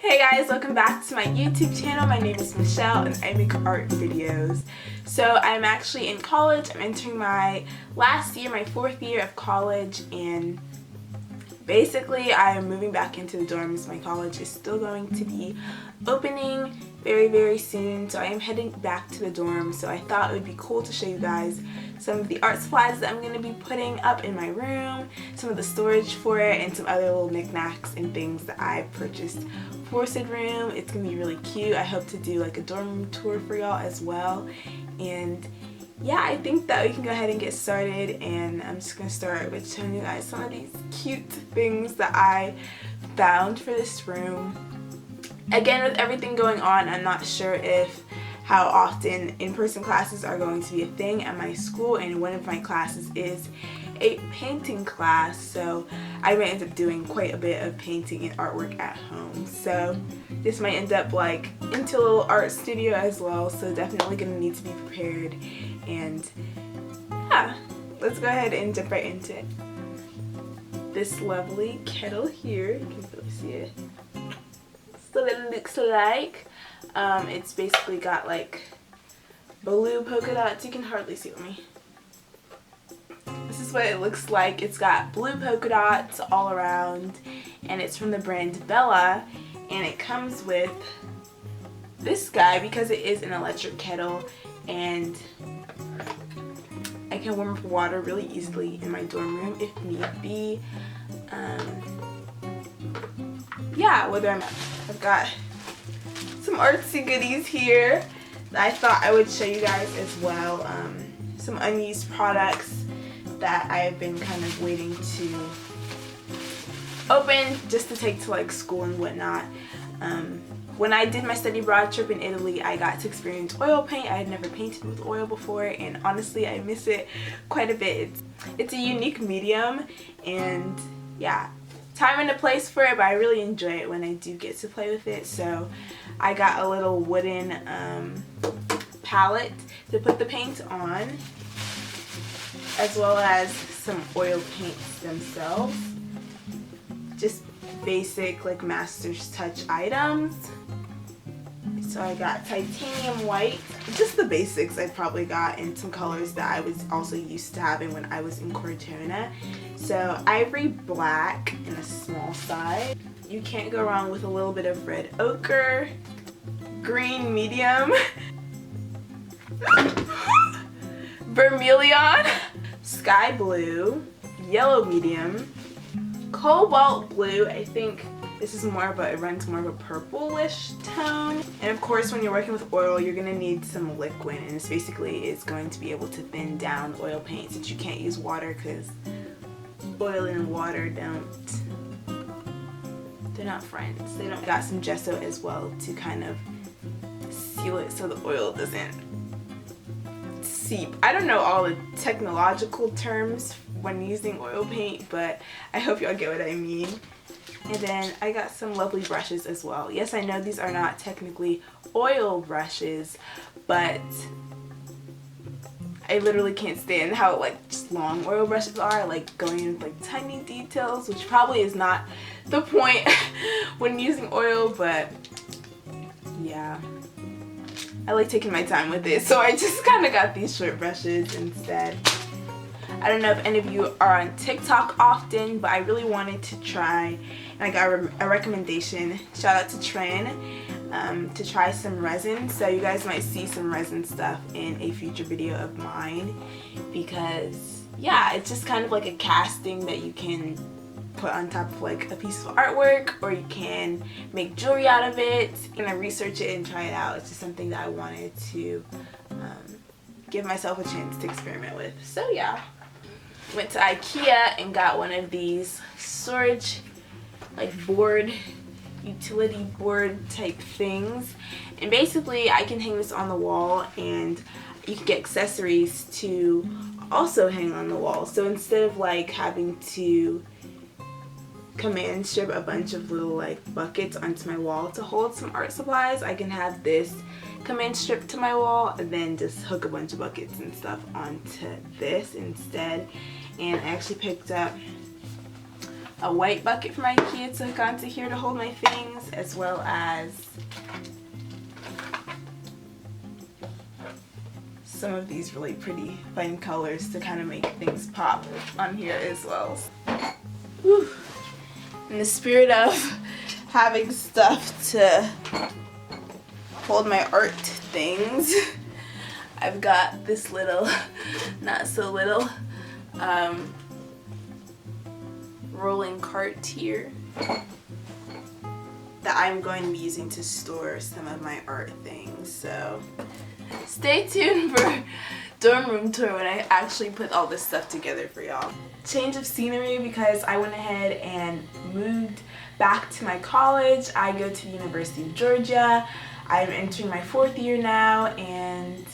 Hey guys, welcome back to my YouTube channel. My name is Michelle and I make art videos. So I'm actually in college. I'm entering my last year, my 4th year of college, and basically I am moving back into the dorms. My college is still going to be opening very soon, so I am heading back to the dorm. So I thought it would be cool to show you guys some of the art supplies that I'm going to be putting up in my room, some of the storage for it, and some other little knickknacks and things that I purchased for said room. It's going to be really cute. I hope to do like a dorm room tour for y'all as well. And yeah, I think that we can go ahead and get started, and I'm just going to start with showing you guys some of these cute things that I found for this room. Again, with everything going on, I'm not sure if how often in-person classes are going to be a thing at my school, and one of my classes is a painting class, so I might end up doing quite a bit of painting and artwork at home. So this might end up like into a little art studio as well, so definitely gonna need to be prepared. And yeah, let's go ahead and jump right into it. This lovely kettle here, you can really see it. That's what it looks like. It's basically got like blue polka dots. You can hardly see me. This is what it looks like. It's got blue polka dots all around, and it's from the brand Bella, and it comes with this guy because it is an electric kettle, and I can warm up water really easily in my dorm room if need be. Yeah, whether I've got some artsy goodies here that I thought I would show you guys as well. Some unused products that I have been kind of waiting to open just to take to like school and whatnot. When I did my study abroad trip in Italy, I got to experience oil paint. I had never painted with oil before, and honestly I miss it quite a bit. It's a unique medium, and yeah, time and a place for it, but I really enjoy it when I do get to play with it. So I got a little wooden palette to put the paint on, as well as some oil paints themselves. Just basic like master's touch items. So I got titanium white, just the basics I probably got, in some colors that I was also used to having when I was in Cortona. So ivory black in a small size. You can't go wrong with a little bit of red ochre, green medium, vermilion, sky blue, yellow medium, cobalt blue. I think this is more of a, it runs more of a purplish tone. And of course, when you're working with oil, you're gonna need some liquid, and this basically is going to be able to thin down oil paint, since you can't use water because oil and water they're not friends. They don't. Got some gesso as well to kind of seal it so the oil doesn't seep. I don't know all the technological terms when using oil paint, but I hope y'all get what I mean. And then I got some lovely brushes as well. Yes, I know these are not technically oil brushes, but I literally can't stand how like just long oil brushes are, like going in with like tiny details, which probably is not the point when using oil, but yeah, I like taking my time with it, so I just kind of got these short brushes instead. I don't know if any of you are on TikTok often, but I really wanted to try, and I got a recommendation, shout out to Tran, to try some resin. So you guys might see some resin stuff in a future video of mine, because yeah, it's just kind of like a casting that you can put on top of like a piece of artwork, or you can make jewelry out of it. I'm gonna research it and try it out. It's just something that I wanted to give myself a chance to experiment with. So yeah, went to IKEA and got one of these storage like board, utility board type things, and basically I can hang this on the wall, and you can get accessories to also hang on the wall. So instead of like having to command strip a bunch of little like buckets onto my wall to hold some art supplies, I can have this command strip to my wall and then just hook a bunch of buckets and stuff onto this instead. And I actually picked up a white bucket from IKEA to hook onto here to hold my things, as well as some of these really pretty fun colors to kind of make things pop on here as well. Whew. In the spirit of having stuff to hold my art things, I've got this little, not so little, rolling cart here that I'm going to be using to store some of my art things. So stay tuned for dorm room tour when I actually put all this stuff together for y'all. Change of scenery because I went ahead and moved back to my college. I go to the University of Georgia. I'm entering my 4th year now, and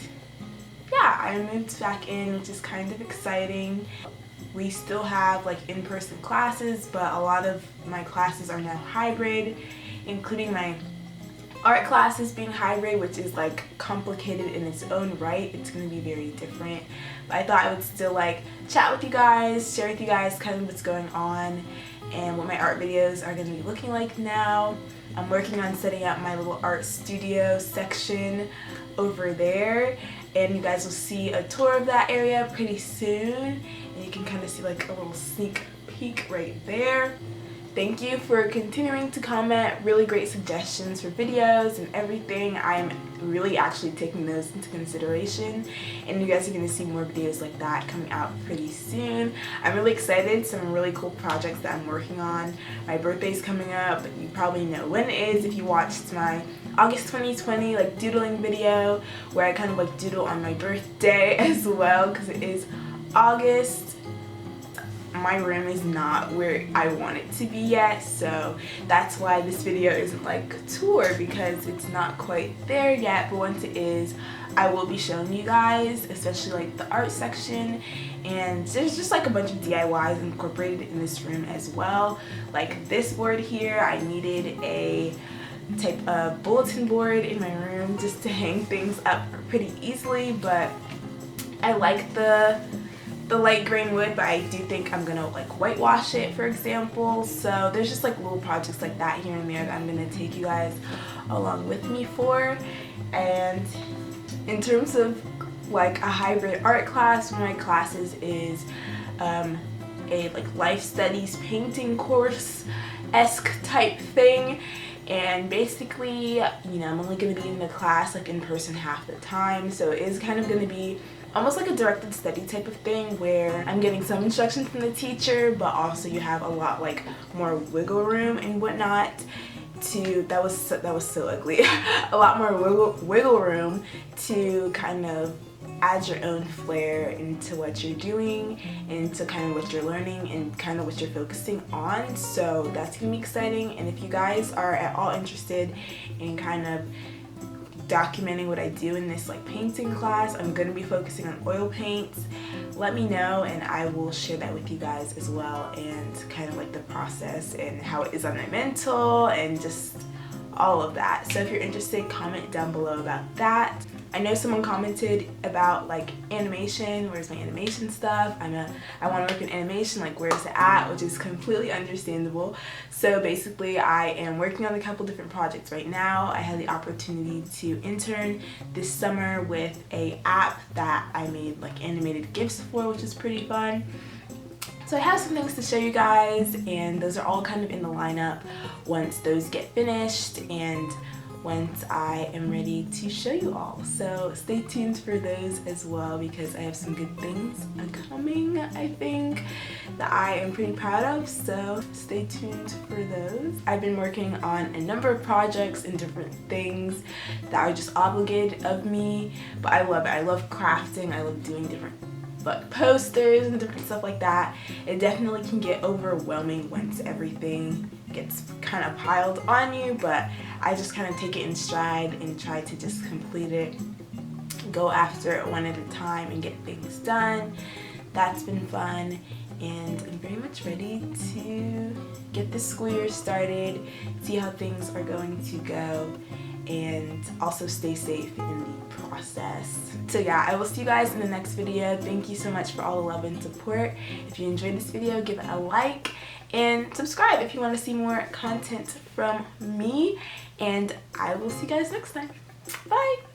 yeah, I moved back in, which is kind of exciting. We still have like in-person classes, but a lot of my classes are now hybrid, including my art classes being hybrid, which is like complicated in its own right. It's going to be very different, but I thought I would still like chat with you guys, share with you guys kind of what's going on and what my art videos are going to be looking like now. I'm working on setting up my little art studio section over there, and you guys will see a tour of that area pretty soon, and you can kind of see like a little sneak peek right there. Thank you for continuing to comment really great suggestions for videos and everything. I'm really actually taking those into consideration, and you guys are going to see more videos like that coming out pretty soon. I'm really excited. Some really cool projects that I'm working on. My birthday's coming up. You probably know when it is if you watched my August 2020 like doodling video where I kind of like doodle on my birthday as well, because it is August. My room is not where I want it to be yet, so that's why this video isn't like a tour, because it's not quite there yet. But once it is, I will be showing you guys, especially like the art section, and there's just like a bunch of DIYs incorporated in this room as well. Like this board here, I needed a type of bulletin board in my room just to hang things up pretty easily, but I like the light green wood, but I do think I'm gonna like whitewash it, for example. So there's just like little projects like that here and there that I'm gonna take you guys along with me for. And in terms of like a hybrid art class, one of my classes is a like life studies painting course-esque type thing. And basically, you know, I'm only going to be in the class like in person half the time, so it is kind of going to be almost like a directed study type of thing where I'm getting some instruction from the teacher, but also you have a lot like more wiggle room and whatnot to, that was so ugly, a lot more wiggle room to kind of add your own flair into what you're doing, into kind of what you're learning and kind of what you're focusing on. So that's gonna be exciting. And if you guys are at all interested in kind of documenting what I do in this like painting class, I'm gonna be focusing on oil paints. Let me know and I will share that with you guys as well, and kind of like the process and how it is on my mental and just all of that. So if you're interested, comment down below about that. I know someone commented about like animation, where's my animation stuff? I want to work in animation, like where's it at, which is completely understandable. So basically I am working on a couple different projects right now. I had the opportunity to intern this summer with a app that I made like animated GIFs for, which is pretty fun. So I have some things to show you guys, and those are all kind of in the lineup once those get finished and once I am ready to show you all. So stay tuned for those as well, because I have some good things coming, I think, that I am pretty proud of. So stay tuned for those. I've been working on a number of projects and different things that are just obligated of me, but I love it. I love crafting. I love doing different but posters and different stuff like that. It definitely can get overwhelming once everything gets kind of piled on you, but I just kind of take it in stride and try to just complete it, go after it one at a time and get things done. That's been fun. and I'm very much ready to get the school year started, see how things are going to go, and also stay safe in the process. So yeah, I will see you guys in the next video. Thank you so much for all the love and support. If you enjoyed this video, give it a like and subscribe if you want to see more content from me, and I will see you guys next time. Bye!